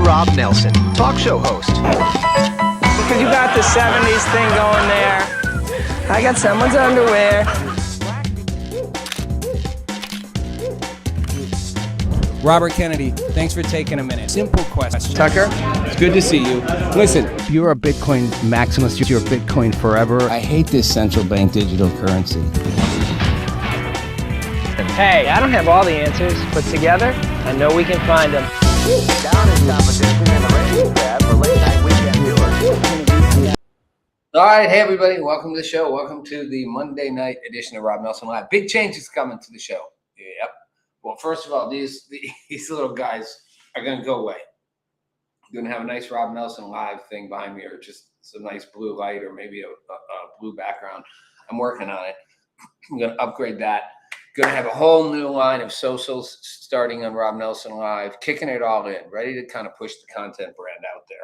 Rob Nelson, talk show host. Because you got the 70s thing going there. I got someone's underwear. Robert Kennedy, thanks for taking a minute. Simple question. Tucker, It's good to see you. Listen, you're a Bitcoin maximalist. You're Bitcoin forever. I hate this central bank digital currency. Hey, I don't have all the answers, but together, I know we can find them. Down in competition in the ratings tab for late night weekend viewers. All right, hey everybody, welcome to the show. Welcome to the Monday night edition of Rob Nelson Live. Big changes coming to the show. Yep. Well, first of all, these little guys are going to go away. I'm going to have a nice Rob Nelson Live thing behind me, or just some nice blue light, or maybe a blue background. I'm working on it. I'm going to upgrade that. Going to have a whole new line of socials starting on Rob Nelson Live, kicking it all in, ready to kind of push the content brand out there.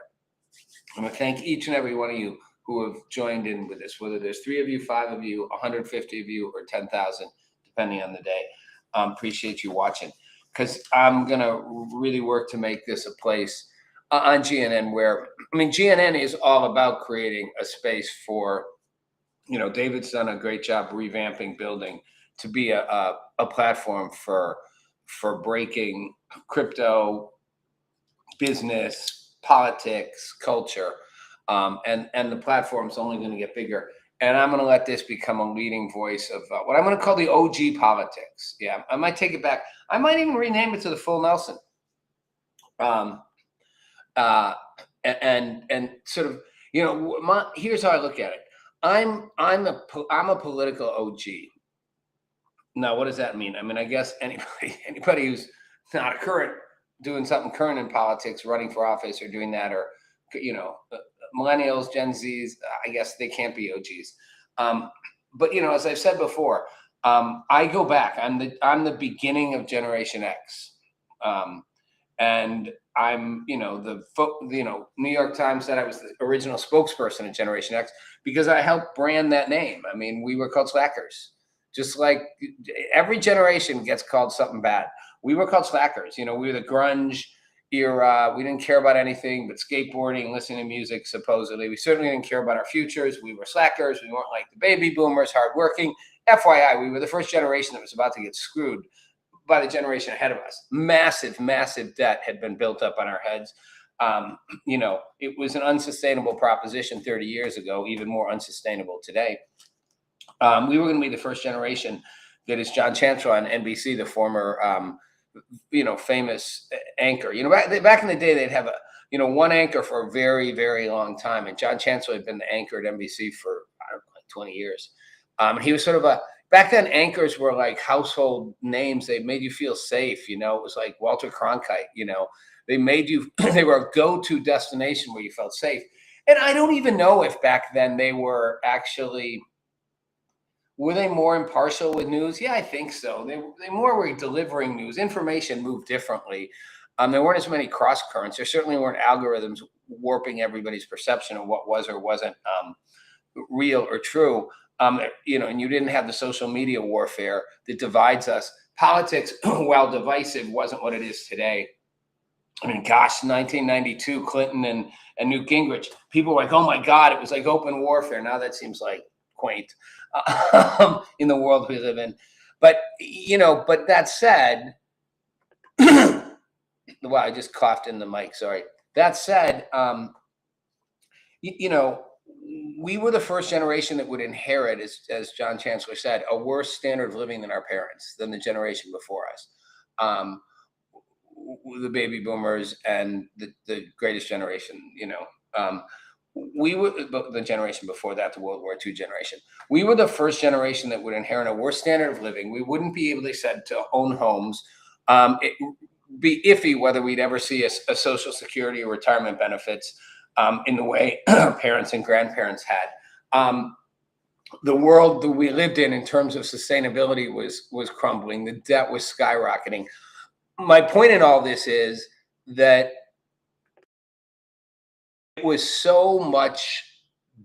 I'm going to thank each and every one of you who have joined in with this, whether there's 3 of you, 5 of you, 150 of you, or 10,000, depending on the day. Appreciate you watching, because I'm going to really work to make this a place on GNN where, GNN is all about creating a space for, David's done a great job revamping, building to be a platform for breaking crypto, business, politics, culture, and the platform's only going to get bigger. And I'm going to let this become a leading voice of what I'm going to call the OG politics. Yeah, I might take it back. I might even rename it to the Full Nelson. And sort of, here's how I look at it. I'm a political OG. Now, what does that mean? I guess anybody who's not doing something current in politics, running for office or doing that, or, millennials, Gen Zs, I guess they can't be OGs. But, as I've said before, I go back. I'm the beginning of Generation X. And I'm, New York Times said I was the original spokesperson of Generation X because I helped brand that name. We were called slackers. Just like every generation gets called something bad. We were called slackers. We were the grunge era. We didn't care about anything but skateboarding, listening to music, supposedly. We certainly didn't care about our futures. We were slackers. We weren't like the baby boomers, hardworking. FYI, we were the first generation that was about to get screwed by the generation ahead of us. Massive, massive debt had been built up on our heads. It was an unsustainable proposition 30 years ago, even more unsustainable today. We were going to be the first generation that is John Chancellor on NBC, the former, famous anchor. Back in the day, they'd have one anchor for a very, very long time. And John Chancellor had been the anchor at NBC for, 20 years. He was sort of back then, anchors were like household names. They made you feel safe. It was like Walter Cronkite, they made you, they were a go-to destination where you felt safe. And I don't even know if back then they were actually... Were they more impartial with news? Yeah, I think so. They more were delivering news. Information moved differently. There weren't as many cross currents. There certainly weren't algorithms warping everybody's perception of what was or wasn't real or true. And you didn't have the social media warfare that divides us. Politics, while divisive, wasn't what it is today. 1992, Clinton and Newt Gingrich. People were like, oh my God, it was like open warfare. Now that seems like quaint. In the world we live in, but that said, wow, I just coughed in the mic. Sorry. That said, we were the first generation that would inherit, as John Chancellor said, a worse standard of living than our parents, than the generation before us, the baby boomers and the greatest generation. We were the generation before that, the World War II generation. We were the first generation that would inherit a worse standard of living. We wouldn't be able, they said, to own homes. It would be iffy whether we'd ever see a Social Security or retirement benefits in the way our parents and grandparents had. The world that we lived in terms of sustainability was crumbling. The debt was skyrocketing. My point in all this is that it was so much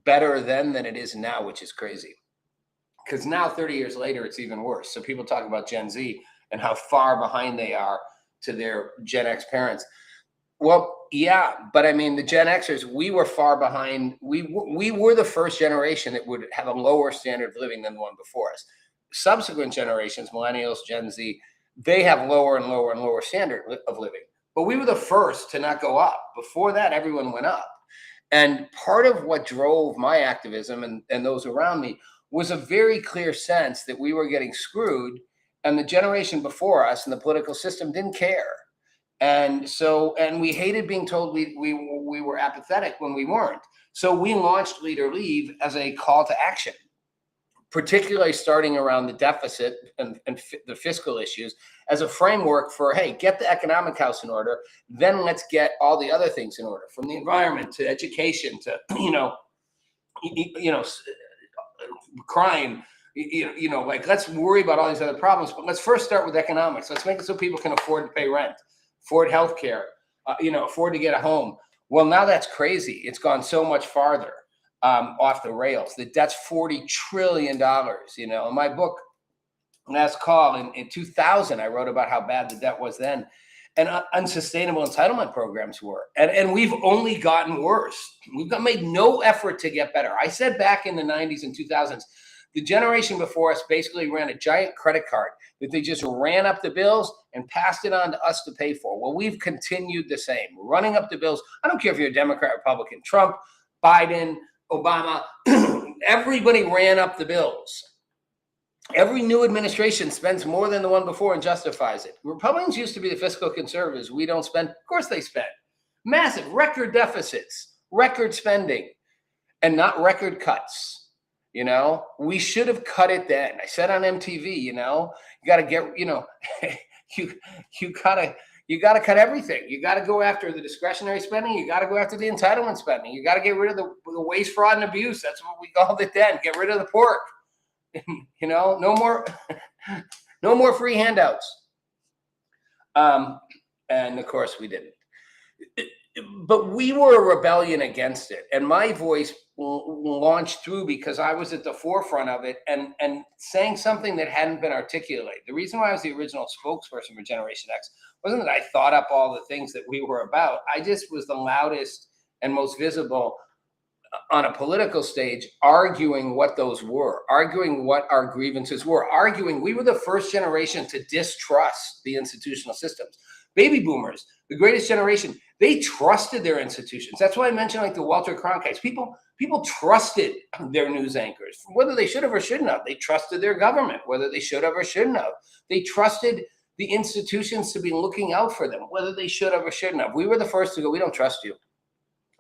better then than it is now, which is crazy. Because now, 30 years later, it's even worse. So people talk about Gen Z and how far behind they are to their Gen X parents. Well, Yeah, but I mean, the Gen Xers, we were far behind. We were the first generation that would have a lower standard of living than the one before us. Subsequent generations, millennials, Gen Z, they have lower and lower and lower standard of living. But we were the first to not go up. Before that, everyone went up. And part of what drove my activism and those around me was a very clear sense that we were getting screwed, and the generation before us and the political system didn't care. And so, and we hated being told we were apathetic when we weren't. So we launched Leader Leave as a call to action, particularly starting around the deficit and the fiscal issues as a framework for, hey, get the economic house in order, then let's get all the other things in order, from the environment to education to, crime, like, let's worry about all these other problems, but let's first start with economics. Let's make it so people can afford to pay rent, afford healthcare, afford to get a home. Well, now that's crazy. It's gone so much farther off the rails. The debt's $40 trillion. In my book, Last Call, in 2000, I wrote about how bad the debt was then, and unsustainable entitlement programs were. And we've only gotten worse. We've made no effort to get better. I said back in the 90s and 2000s, the generation before us basically ran a giant credit card that they just ran up the bills and passed it on to us to pay for. Well, we've continued the same, running up the bills. I don't care if you're a Democrat, Republican, Trump, Biden, Obama, everybody ran up the bills. Every new administration spends more than the one before and justifies it. Republicans used to be the fiscal conservatives. We don't spend. Of course they spend. Massive record deficits, record spending, and not record cuts. We should have cut it then. I said on MTV, you got to get, you got to cut everything. You got to go after the discretionary spending. You got to go after the entitlement spending. You got to get rid of the waste, fraud, and abuse. That's what we called it then. Get rid of the pork. No more free handouts. And of course we didn't. But we were a rebellion against it. And my voice launched through because I was at the forefront of it and saying something that hadn't been articulated. The reason why I was the original spokesperson for Generation X wasn't that I thought up all the things that we were about. I just was the loudest and most visible on a political stage, arguing what those were, arguing what our grievances were, arguing we were the first generation to distrust the institutional systems. Baby boomers, the greatest generation, they trusted their institutions. That's why I mentioned like the Walter Cronkites. People trusted their news anchors, whether they should have or shouldn't have. They trusted their government, whether they should have or shouldn't have. They trusted the institutions to be looking out for them, whether they should have or shouldn't have. We were the first to go, we don't trust you.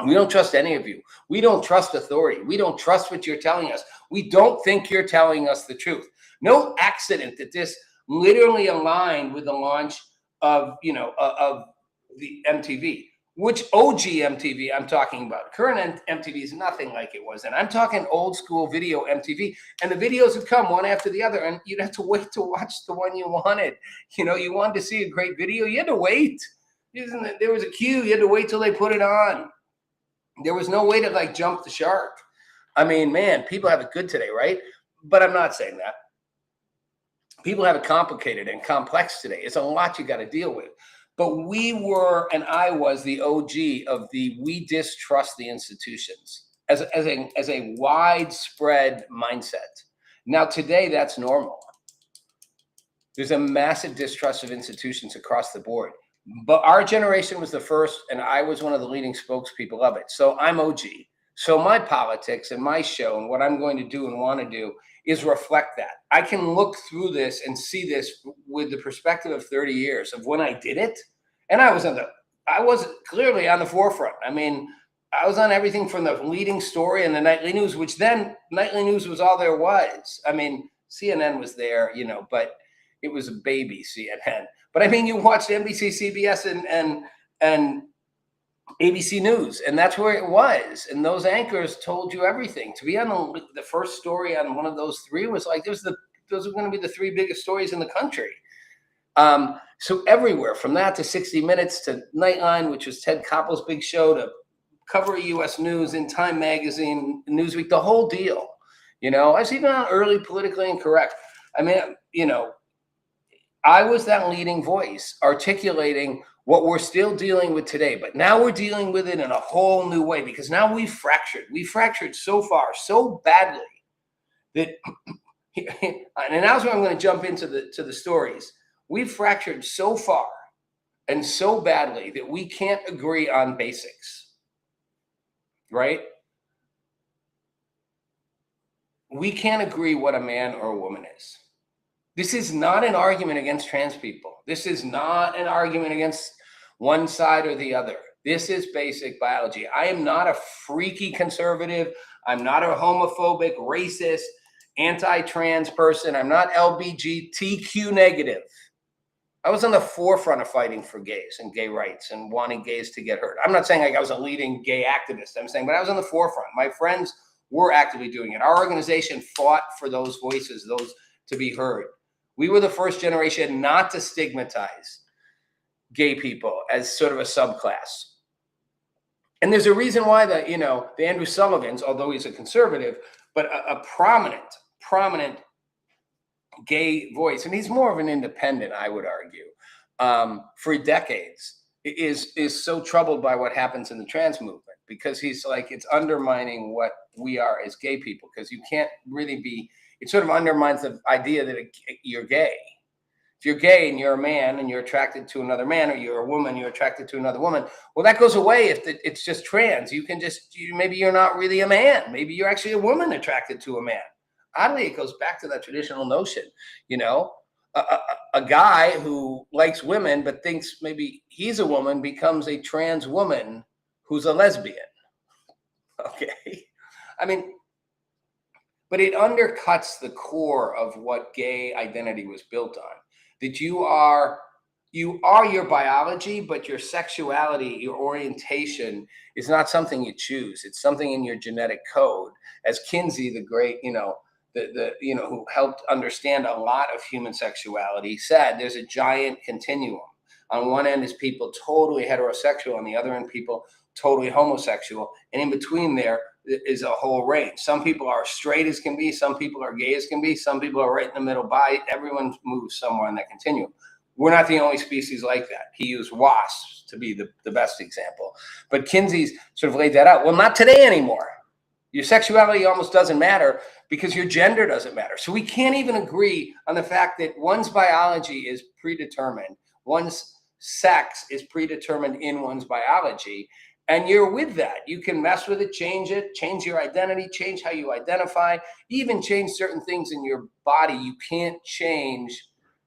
We don't trust any of you. We don't trust authority. We don't trust what you're telling us. We don't think you're telling us the truth. No accident that this literally aligned with the launch of the MTV, which OG MTV I'm talking about. Current MTV is nothing like it was then. I'm talking old school video MTV, and the videos would come one after the other, and you'd have to wait to watch the one you wanted. You wanted to see a great video, you had to wait. There was a queue. You had to wait till they put it on. There was no way to like jump the shark. I mean, man, people have it good today, right? But I'm not saying that. People have it complicated and complex today. It's a lot you got to deal with. But we were, and I was the OG of the we distrust the institutions as a widespread mindset. Now today that's normal. There's a massive distrust of institutions across the board. But our generation was the first, and I was one of the leading spokespeople of it. So I'm OG. So my politics and my show and what I'm going to do and want to do is reflect that. I can look through this and see this with the perspective of 30 years of when I did it. And I was clearly on the forefront. I mean, I was on everything from the leading story and the nightly news, which then nightly news was all there was. I mean, CNN was there, but it was a baby CNN. But I mean, you watched NBC, CBS, and ABC News, and that's where it was. And those anchors told you everything. To be on the first story on one of those three was like, those are going to be the three biggest stories in the country. So everywhere from that to 60 Minutes to Nightline, which was Ted Koppel's big show, to cover U.S. news in Time Magazine, Newsweek, the whole deal. I was even on early Politically Incorrect. I mean, I was that leading voice articulating what we're still dealing with today, but now we're dealing with it in a whole new way, because now we fractured so far, so badly that, and now's where I'm going to jump into the stories. We've fractured so far and so badly that we can't agree on basics, right? We can't agree what a man or a woman is. This is not an argument against trans people. This is not an argument against one side or the other. This is basic biology. I am not a freaky conservative. I'm not a homophobic, racist, anti-trans person. I'm not LGBTQ negative. I was on the forefront of fighting for gays and gay rights and wanting gays to get heard. I'm not saying like I was a leading gay activist. I'm saying, but I was on the forefront. My friends were actively doing it. Our organization fought for those voices, those to be heard. We were the first generation not to stigmatize gay people as sort of a subclass. And there's a reason why the Andrew Sullivans, although he's a conservative, but a prominent gay voice, and he's more of an independent, I would argue, for decades, is so troubled by what happens in the trans movement, because he's like, it's undermining what we are as gay people, because you can't really be, it sort of undermines the idea that you're gay. If you're gay and you're a man and you're attracted to another man, or you're a woman, you're attracted to another woman, well, that goes away if it's just trans. You can just, maybe you're not really a man. Maybe you're actually a woman attracted to a man. Oddly, it goes back to that traditional notion, a guy who likes women but thinks maybe he's a woman becomes a trans woman who's a lesbian. Okay. I mean, but it undercuts the core of what gay identity was built on. That you are your biology, but your sexuality, your orientation is not something you choose. It's something in your genetic code. As Kinsey, the great, who helped understand a lot of human sexuality, said, there's a giant continuum. On one end is people totally heterosexual, on the other end people totally homosexual, and in between there is a whole range. Some people are straight as can be, some people are gay as can be, some people are right in the middle. Everyone moves somewhere in that continuum. We're not the only species like that. He used wasps to be the best example. But Kinsey's sort of laid that out. Well, not today anymore. Your sexuality almost doesn't matter because your gender doesn't matter. So we can't even agree on the fact that one's biology is predetermined. One's sex is predetermined in one's biology. And you're with that. You can mess with it, change your identity, change how you identify, even change certain things in your body. You can't change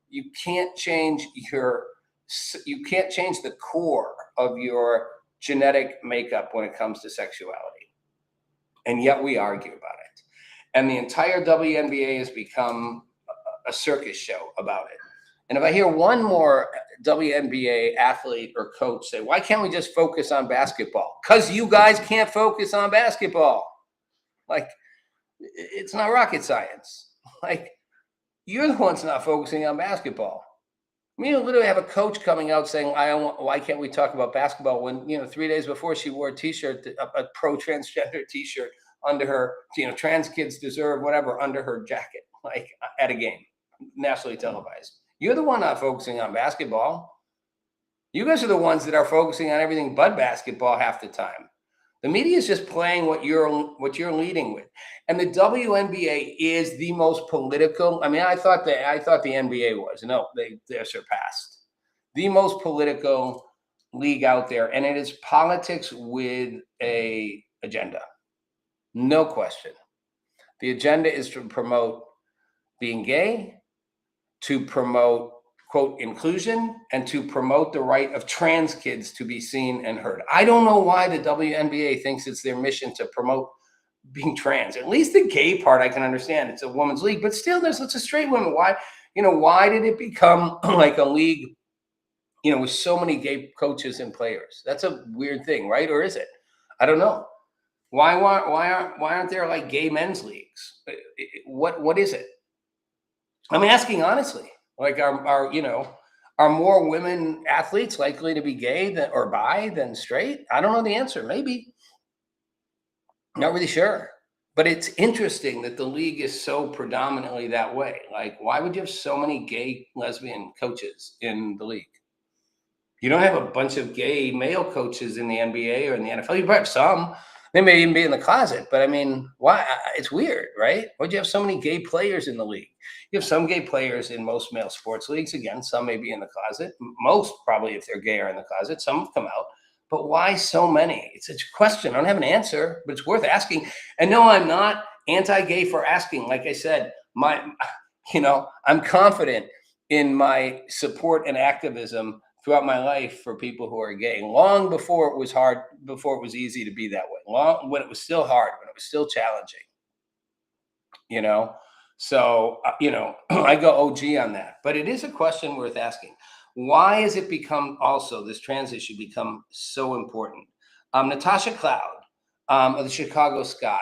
the core of your genetic makeup when it comes to sexuality. And yet we argue about it. And the entire WNBA has become a circus show about it. And if I hear one more WNBA athlete or coach say, why can't we just focus on basketball? Because you guys can't focus on basketball. Like, it's not rocket science. Like, you're the ones not focusing on basketball. I mean, you literally have a coach coming out saying, why can't we talk about basketball when, 3 days before she wore a t-shirt, a pro-transgender t-shirt under her, trans kids deserve whatever, under her jacket, like at a game, nationally televised. You're the one not focusing on basketball. You guys are the ones that are focusing on everything but basketball half the time. The media is just playing what you're leading with. And the WNBA is the most political. I mean, I thought the NBA was. No, they're surpassed. The most political league out there. And it is politics with a agenda. No question. The agenda is to promote being gay, to promote, quote, inclusion, and to promote the right of trans kids to be seen and heard. I don't know why the WNBA thinks it's their mission to promote being trans. At least the gay part I can understand. It's a women's league, but still it's a straight women. Why did it become like a league, with so many gay coaches and players? That's a weird thing, right? Or is it? I don't know. Why aren't there like gay men's leagues? What is it? I'm asking honestly, like are more women athletes likely to be gay or bi than straight? I don't know the answer. Maybe. Not really sure. But it's interesting that the league is so predominantly that way. Like, why would you have so many gay, lesbian coaches in the league? You don't have a bunch of gay male coaches in the NBA or in the NFL. You probably have some. They may even be in the closet, but I mean, why? It's weird, right? Why'd you have so many gay players in the league? You have some gay players in most male sports leagues. Again, some may be in the closet. Most probably, if they're gay, are in the closet. Some have come out. But why so many? It's a question. I don't have an answer, but it's worth asking. And no, I'm not anti-gay for asking. Like I said, I'm confident in my support and activism throughout my life for people who are gay, long before it was hard, before it was easy to be that way, long when it was still hard, when it was still challenging, you know. So I go OG on that, but it is a question worth asking. Why has it become, also this trans issue become so important? Natasha Cloud of the Chicago Sky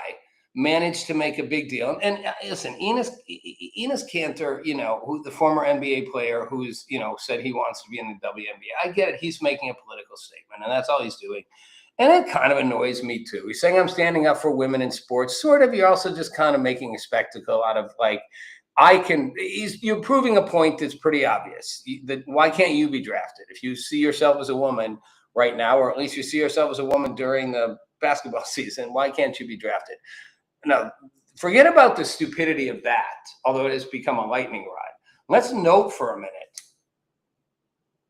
managed to make a big deal. And listen, Enos Kanter, who the former NBA player who's, said he wants to be in the WNBA. I get it. He's making a political statement, and that's all he's doing. And it kind of annoys me too. He's saying I'm standing up for women in sports. Sort of. You're also just kind of making a spectacle out of you're proving a point that's pretty obvious. Why can't you be drafted? If you see yourself as a woman right now, or at least you see yourself as a woman during the basketball season, why can't you be drafted? Now, forget about the stupidity of that, although it has become a lightning rod. Let's note for a minute.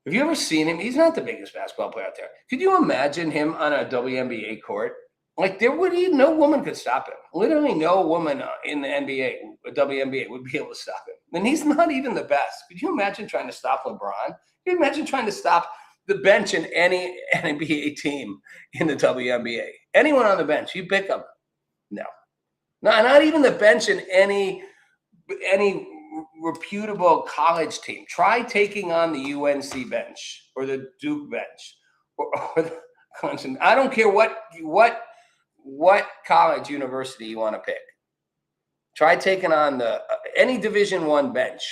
Have you ever seen him? He's not the biggest basketball player out there. Could you imagine him on a WNBA court? Like, no woman could stop him. Literally no woman in the NBA, WNBA, would be able to stop him. And he's not even the best. Could you imagine trying to stop LeBron? Could you imagine trying to stop the bench in any NBA team in the WNBA? Anyone on the bench, you pick them. No. Not even the bench in any reputable college team. Try taking on the UNC bench or the Duke bench or the Clemson. I don't care what college, university you want to pick. Try taking on any Division I bench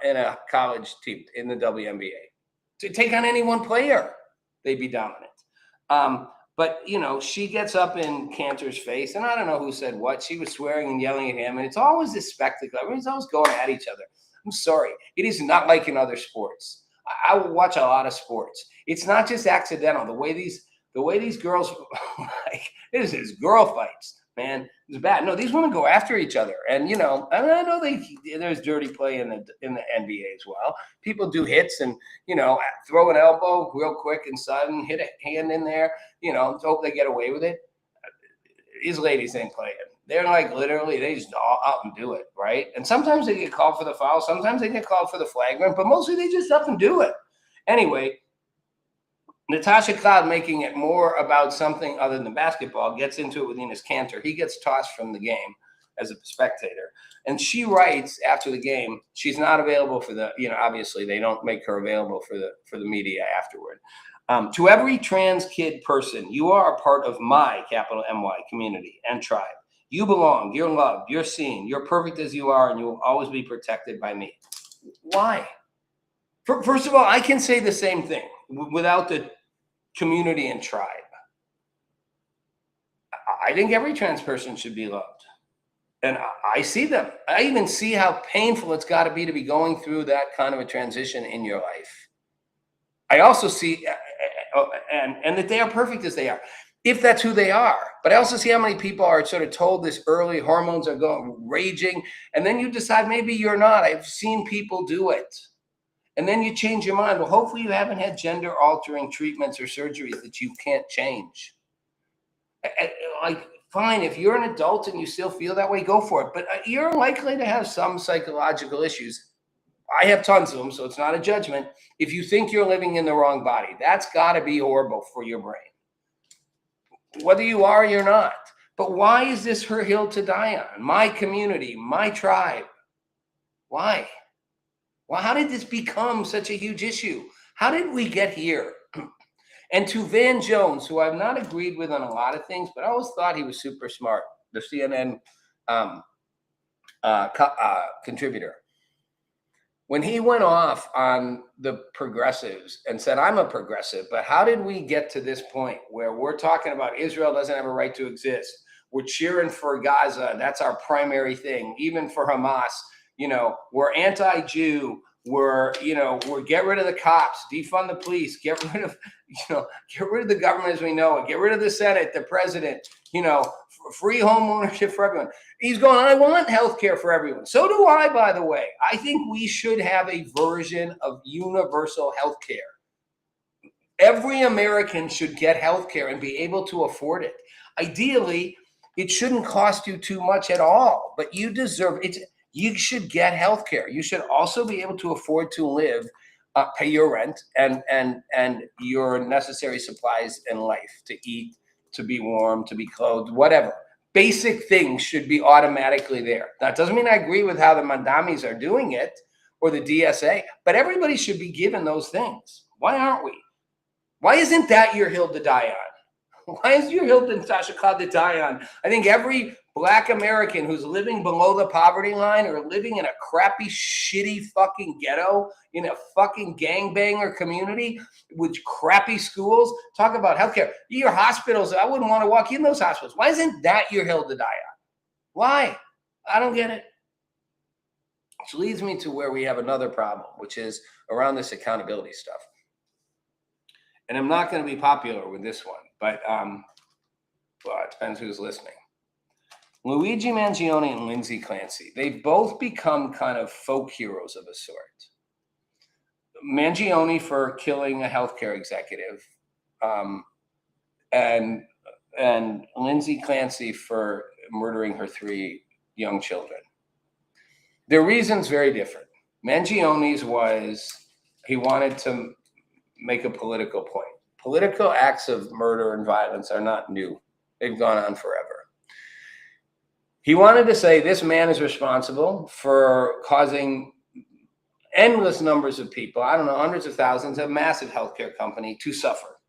in a college team in the WNBA. To take on any one player, they'd be dominant. But, she gets up in Cantor's face, and I don't know who said what. She was swearing and yelling at him, and it's always this spectacle. Everyone's always going at each other. I'm sorry. It is not like in other sports. I watch a lot of sports. It's not just accidental. The way these girls, this is girl fights, man. It's bad. No, these women go after each other. And, I know there's dirty play in the NBA as well. People do hits and, throw an elbow real quick and sudden, hit a hand in there, hope they get away with it. These ladies ain't playing. They're literally, they just all out and do it, right? And sometimes they get called for the foul. Sometimes they get called for the flagrant, but mostly they just up and do it. Anyway, Natasha Cloud making it more about something other than basketball, gets into it with Enos Kanter. He gets tossed from the game as a spectator. And she writes after the game, she's not available for obviously they don't make her available for the media afterward. To every trans kid person, you are a part of my, capital MY, community and tribe. You belong, you're loved, you're seen, you're perfect as you are, and you will always be protected by me. Why? First of all, I can say the same thing without the community and tribe. I think every trans person should be loved. And I see them. I even see how painful it's got to be going through that kind of a transition in your life. I also see, and that they are perfect as they are, if that's who they are. But I also see how many people are sort of told this early, hormones are going raging, and then you decide maybe you're not. I've seen people do it. And then you change your mind. Well, hopefully you haven't had gender-altering treatments or surgeries that you can't change. Fine, if you're an adult and you still feel that way, go for it. But you're likely to have some psychological issues. I have tons of them, so it's not a judgment. If you think you're living in the wrong body, that's got to be horrible for your brain. Whether you are or you're not. But why is this her hill to die on? My community, my tribe. Why? Well, how did this become such a huge issue? How did we get here? And to Van Jones, who I've not agreed with on a lot of things, but I always thought he was super smart, the CNN contributor. When he went off on the progressives and said, I'm a progressive, but how did we get to this point where we're talking about Israel doesn't have a right to exist? We're cheering for Gaza. That's our primary thing. Even for Hamas, we're anti-Jew, we're get rid of the cops, defund the police, get rid of the government as we know it, get rid of the Senate, the president, free home ownership for everyone. He's going, I want health care for everyone. So do I, by the way. I think we should have a version of universal health care. Every American should get health care and be able to afford it. Ideally, it shouldn't cost you too much at all, but you deserve it. You should get health care. You should also be able to afford to live, pay your rent and your necessary supplies in life, to eat, to be warm, to be clothed, whatever. Basic things should be automatically there. Now, it doesn't mean I agree with how the Mandamis are doing it or the DSA, but everybody should be given those things. Why aren't we? Why isn't that your hill to die on? Why is your hill to die on? I think every Black American who's living below the poverty line or living in a crappy, shitty fucking ghetto, in a fucking gangbanger community with crappy schools, talk about healthcare. Your hospitals, I wouldn't want to walk in those hospitals. Why isn't that your hill to die on? Why? I don't get it. Which leads me to where we have another problem, which is around this accountability stuff. And I'm not going to be popular with this one, but it depends who's listening. Luigi Mangione and Lindsay Clancy, they've both become kind of folk heroes of a sort. Mangione for killing a healthcare executive, and Lindsay Clancy for murdering her 3 young children. Their reasons very different. Mangione's was he wanted to make a political point. Political acts of murder and violence are not new. They've gone on forever. He wanted to say this man is responsible for causing endless numbers of people, I don't know, hundreds of thousands, a massive healthcare company to suffer,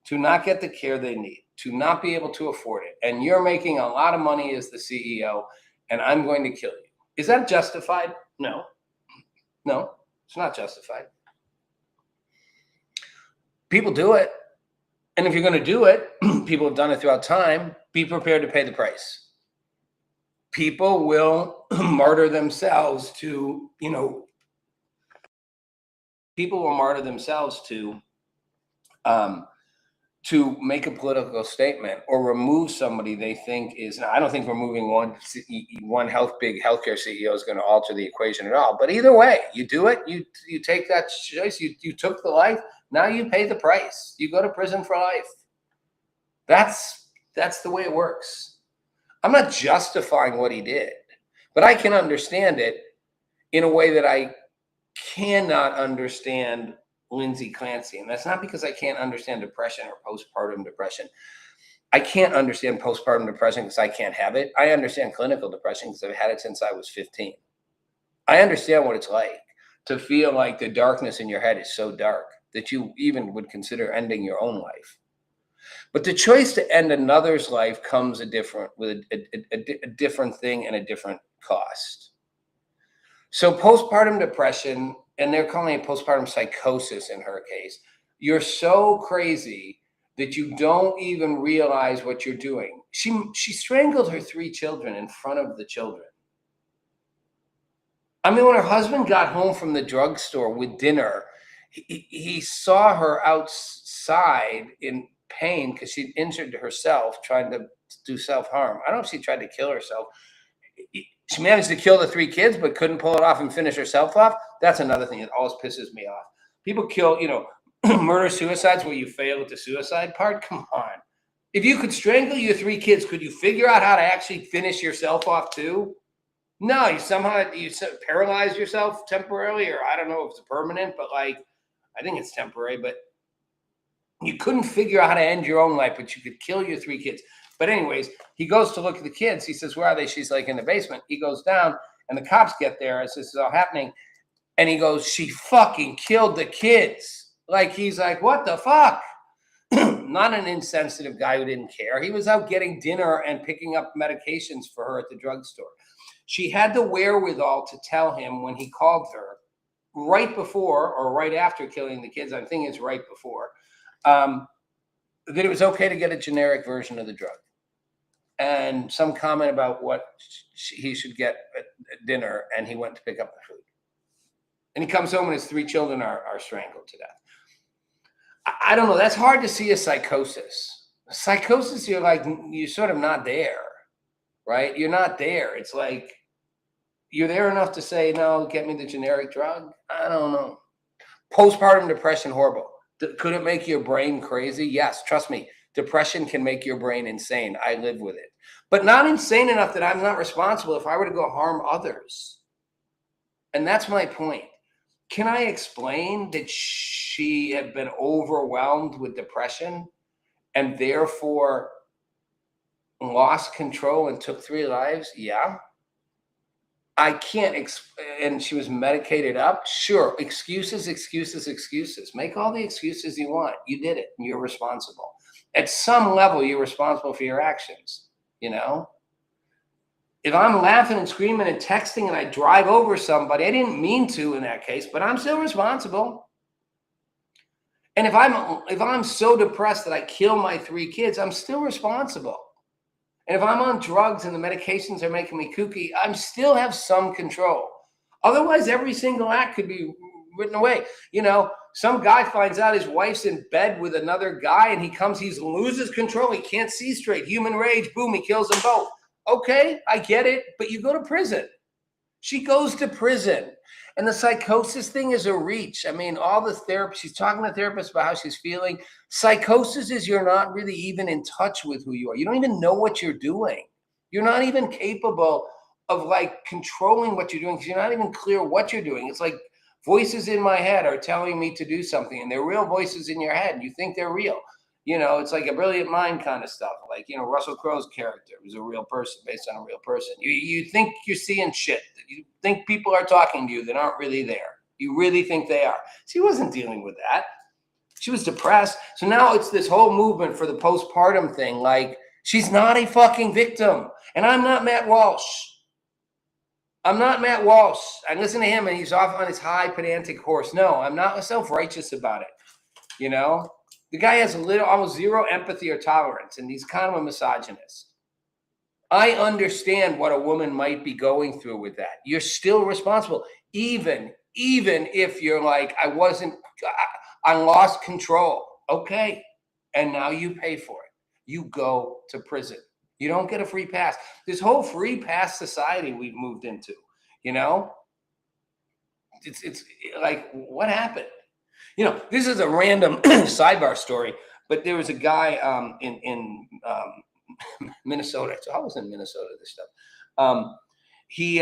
to not get the care they need, to not be able to afford it. And you're making a lot of money as the CEO, and I'm going to kill you. Is that justified? No. No, it's not justified. People do it. And if you're going to do it, people have done it throughout time, be prepared to pay the price. People will martyr themselves to, to make a political statement or remove somebody they think is. Now, I don't think removing one big healthcare CEO is going to alter the equation at all. But either way, you do it. You take that choice. You took the life. Now you pay the price. You go to prison for life. That's the way it works. I'm not justifying what he did, but I can understand it in a way that I cannot understand Lindsay Clancy. And that's not because I can't understand depression or postpartum depression. I can't understand postpartum depression because I can't have it. I understand clinical depression because I've had it since I was 15. I understand what it's like to feel like the darkness in your head is so dark that you even would consider ending your own life. But the choice to end another's life comes with a different thing and a different cost. So postpartum depression, and they're calling it postpartum psychosis in her case, you're so crazy that you don't even realize what you're doing. She strangled her 3 children in front of the children. I mean, when her husband got home from the drugstore with dinner, he saw her outside in pain because she'd injured herself trying to do self-harm. I don't know if she tried to kill herself. She managed to kill the 3 kids, but couldn't pull it off and finish herself off. That's another thing that always pisses me off. People kill, murder suicides where you fail at the suicide part. Come on. If you could strangle your 3 kids, could you figure out how to actually finish yourself off too? No, you paralyze yourself temporarily, or I don't know if it's permanent, but I think it's temporary, but you couldn't figure out how to end your own life, but you could kill your 3 kids. But anyways, he goes to look at the kids. He says, where are they? She's like in the basement. He goes down and the cops get there as this is all happening. And he goes, she fucking killed the kids. He's like, what the fuck? Not an insensitive guy who didn't care. He was out getting dinner and picking up medications for her at the drugstore. She had the wherewithal to tell him when he called her right before or right after killing the kids. I'm thinking it's right before. That it was okay to get a generic version of the drug, and some comment about what he should get at dinner, and he went to pick up the food. And he comes home and his 3 children are strangled to death. I don't know. That's hard to see as psychosis. Psychosis, you're sort of not there, right? You're not there. It's like you're there enough to say, no, get me the generic drug. I don't know. Postpartum depression, horrible. Could it make your brain crazy? Yes, trust me. Depression can make your brain insane. I live with it. But not insane enough that I'm not responsible if I were to go harm others. And that's my point. Can I explain that she had been overwhelmed with depression and therefore lost control and took 3 lives? Yeah. I can't, and she was medicated up. Sure, excuses. Make all the excuses you want. You did it, and you're responsible. At some level, you're responsible for your actions, you know? If I'm laughing and screaming and texting and I drive over somebody, I didn't mean to in that case, but I'm still responsible. And if I'm so depressed that I kill my 3 kids, I'm still responsible. And if I'm on drugs and the medications are making me kooky, I still have some control. Otherwise, every single act could be written away. You know, some guy finds out his wife's in bed with another guy and he loses control. He can't see straight. Human rage, boom, he kills them both. Okay, I get it, but you go to prison. She goes to prison. And the psychosis thing is a reach. I mean, all the therapy, she's talking to therapists about how she's feeling. Psychosis is you're not really even in touch with who you are. You don't even know what you're doing. You're not even capable of like controlling what you're doing because you're not even clear what you're doing. It's like voices in my head are telling me to do something and they're real voices in your head and you think they're real. You know, it's like a brilliant mind kind of stuff. Like, you know, Russell Crowe's character was a real person based on a real person. You think you're seeing shit. You think people are talking to you that aren't really there. You really think they are. She wasn't dealing with that. She was depressed. So now it's this whole movement for the postpartum thing. Like, she's not a fucking victim. And I'm not Matt Walsh. I'm not Matt Walsh. I listen to him and he's off on his high pedantic horse. No, I'm not self-righteous about it. You know? The guy has almost zero empathy or tolerance, and he's kind of a misogynist. I understand what a woman might be going through with that. You're still responsible, even if you're like, I lost control. Okay, and now you pay for it. You go to prison. You don't get a free pass. This whole free pass society we've moved into, you know, it's like, what happened? You know, this is a random sidebar story, but there was a guy in Minnesota. It's always in Minnesota, this stuff. He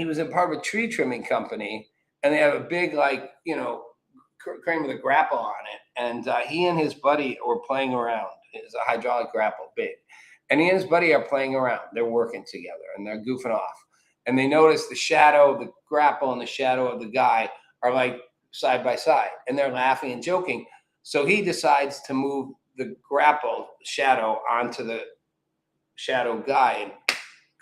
was in part of a tree trimming company, and they have a big, like, you know, crane with a grapple on it. And he and his buddy were playing around. It's a hydraulic grapple, big. And he and his buddy are playing around. They're working together, and they're goofing off. And they notice the shadow of the grapple and the shadow of the guy are like side by side, and they're laughing and joking. So he decides to move the grapple shadow onto the shadow guy and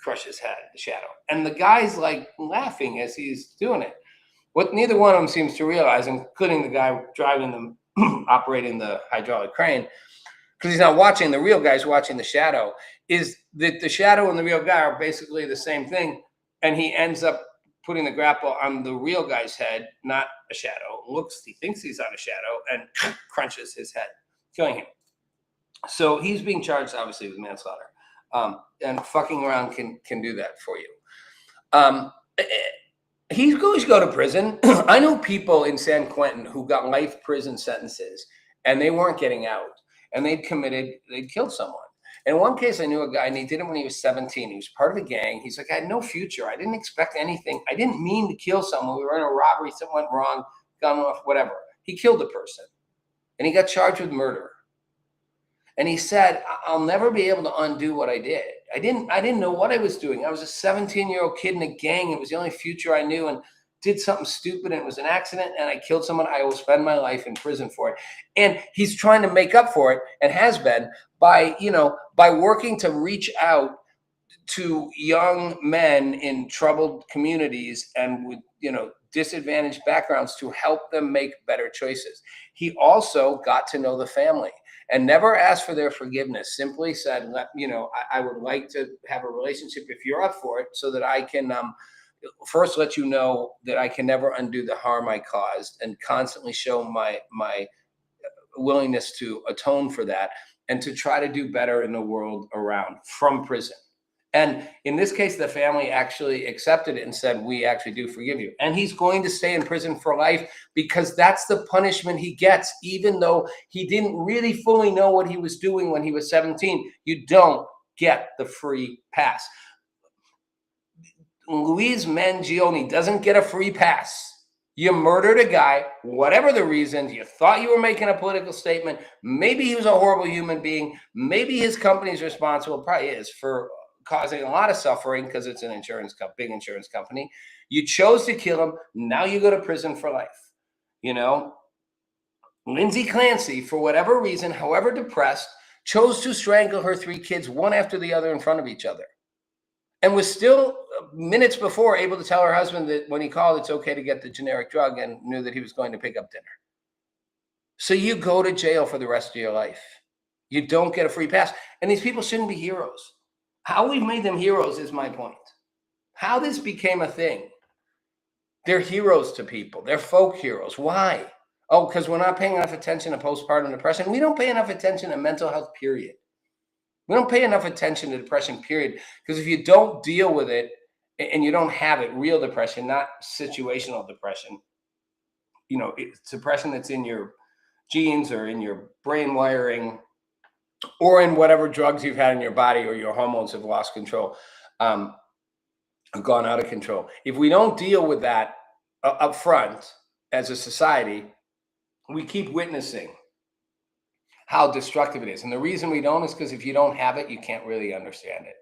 crush his head, the shadow. And the guy's like laughing as he's doing it. What neither one of them seems to realize, including the guy driving them, operating the hydraulic crane, because he's not watching, the real guy's watching the shadow, is that the shadow and the real guy are basically the same thing. And he ends up putting the grapple on the real guy's head, not a shadow. He thinks he's on a shadow and crunches his head, killing him. So he's being charged, obviously, with manslaughter. And fucking around can do that for you. He's going to go to prison. I know people in San Quentin who got life prison sentences and they weren't getting out, and they'd killed someone. In one case, I knew a guy, and he did it when he was 17. He was part of a gang. He's like, I had no future. I didn't expect anything. I didn't mean to kill someone. We were in a robbery. Something went wrong, gun off, whatever. He killed a person, and he got charged with murder. And he said, I'll never be able to undo what I did. I didn't know what I was doing. I was a 17-year-old kid in a gang. It was the only future I knew, and did something stupid, and it was an accident, and I killed someone. I will spend my life in prison for it. And he's trying to make up for it, and has been, by working to reach out to young men in troubled communities and with, disadvantaged backgrounds to help them make better choices. He also got to know the family and never asked for their forgiveness. Simply said, I would like to have a relationship if you're up for it, so that I can first let you know that I can never undo the harm I caused, and constantly show my willingness to atone for that and to try to do better in the world around from prison. And in this case, the family actually accepted it and said, we actually do forgive you. And he's going to stay in prison for life, because that's the punishment he gets, even though he didn't really fully know what he was doing when he was 17. You don't get the free pass. Luis Mangione doesn't get a free pass. You murdered a guy, whatever the reason, you thought you were making a political statement. Maybe he was a horrible human being. Maybe his company's responsible, probably is, for causing a lot of suffering because it's an big insurance company. You chose to kill him. Now you go to prison for life. You know, Lindsay Clancy, for whatever reason, however depressed, chose to strangle her 3 kids, one after the other, in front of each other. And was still minutes before able to tell her husband that when he called, it's okay to get the generic drug, and knew that he was going to pick up dinner. So you go to jail for the rest of your life. You don't get a free pass. And these people shouldn't be heroes. How we've made them heroes is my point. How this became a thing. They're heroes to people. They're folk heroes. Why? Oh, because we're not paying enough attention to postpartum depression. We don't pay enough attention to mental health, period. We don't pay enough attention to depression, period. Because if you don't deal with it, and you don't have it, real depression, not situational depression, you know, it's depression that's in your genes or in your brain wiring, or in whatever drugs you've had in your body, or your hormones have lost control, have gone out of control. If we don't deal with that up front as a society, we keep witnessing how destructive it is. And the reason we don't is because if you don't have it, you can't really understand it.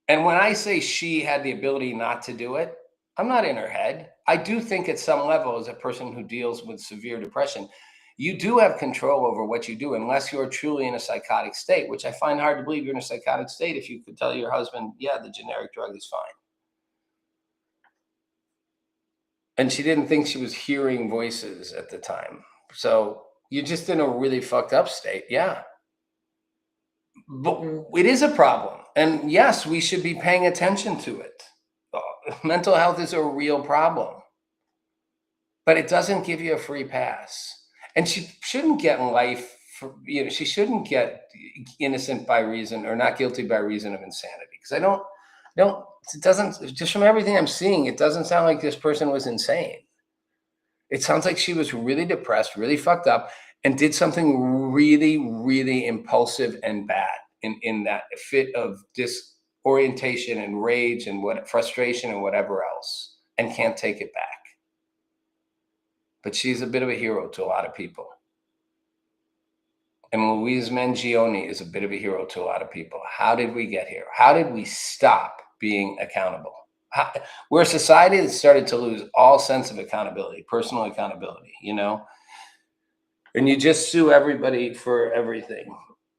And when I say she had the ability not to do it, I'm not in her head. I do think at some level, as a person who deals with severe depression, you do have control over what you do, unless you're truly in a psychotic state, which I find hard to believe you're in a psychotic state if you could tell your husband, yeah, the generic drug is fine. And she didn't think she was hearing voices at the time. So you're just in a really fucked up state. Yeah. But it is a problem. And yes, we should be paying attention to it. Mental health is a real problem. But it doesn't give you a free pass. And she shouldn't get in life for, you know, she shouldn't get innocent by reason, or not guilty by reason of insanity. Because it doesn't, just from everything I'm seeing, it doesn't sound like this person was insane. It sounds like she was really depressed, really fucked up, and did something really, really impulsive and bad in that fit of disorientation and rage and frustration and whatever else, and can't take it back. But she's a bit of a hero to a lot of people. And Luis Mangione is a bit of a hero to a lot of people. How did we get here? How did we stop being accountable? We're a society that started to lose all sense of accountability, personal accountability, you know? And you just sue everybody for everything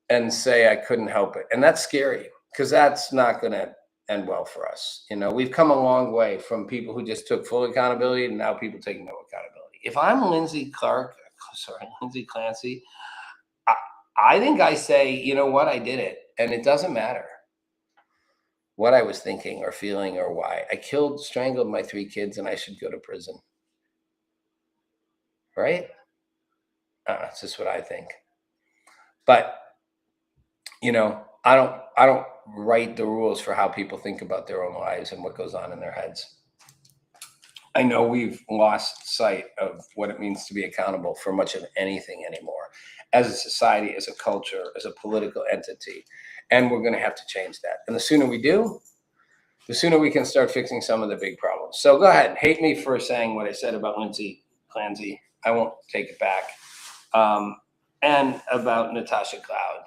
and say, I couldn't help it. And that's scary, because that's not going to end well for us. You know, we've come a long way from people who just took full accountability, and now people taking no accountability. If I'm Lindsay Clancy, I think I say, you know what, I did it. And it doesn't matter what I was thinking or feeling or why. I strangled my 3 kids, and I should go to prison. Right? That's just what I think. But, you know, I don't write the rules for how people think about their own lives and what goes on in their heads. I know we've lost sight of what it means to be accountable for much of anything anymore, as a society, as a culture, as a political entity. And we're going to have to change that. And the sooner we do, the sooner we can start fixing some of the big problems. So go ahead, hate me for saying what I said about Lindsay Clancy. I won't take it back. And about Natasha Cloud.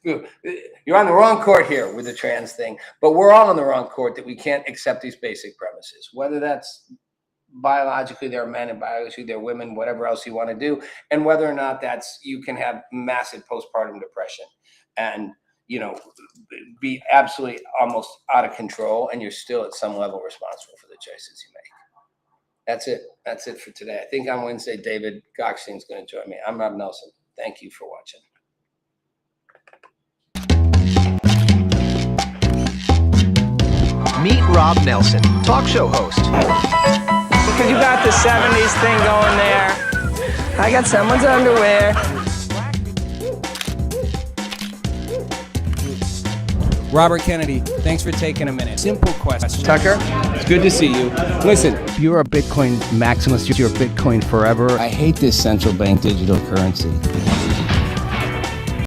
You're on the wrong court here with the trans thing, but we're all on the wrong court that we can't accept these basic premises, whether that's biologically they're men and biologically they're women, whatever else you want to do, and whether or not that's, you can have massive postpartum depression and, you know, be absolutely almost out of control, and you're still at some level responsible for the choices you make. That's it. That's it for today. I think on Wednesday, David Gockstein's going to join me. I'm Rob Nelson. Thank you for watching. Meet Rob Nelson, talk show host. Because you got the 70s thing going there. I got someone's underwear. Robert Kennedy, thanks for taking a minute. Simple question. Tucker? It's good to see you. Listen, You're a Bitcoin maximalist. You're Bitcoin forever. I hate this central bank digital currency.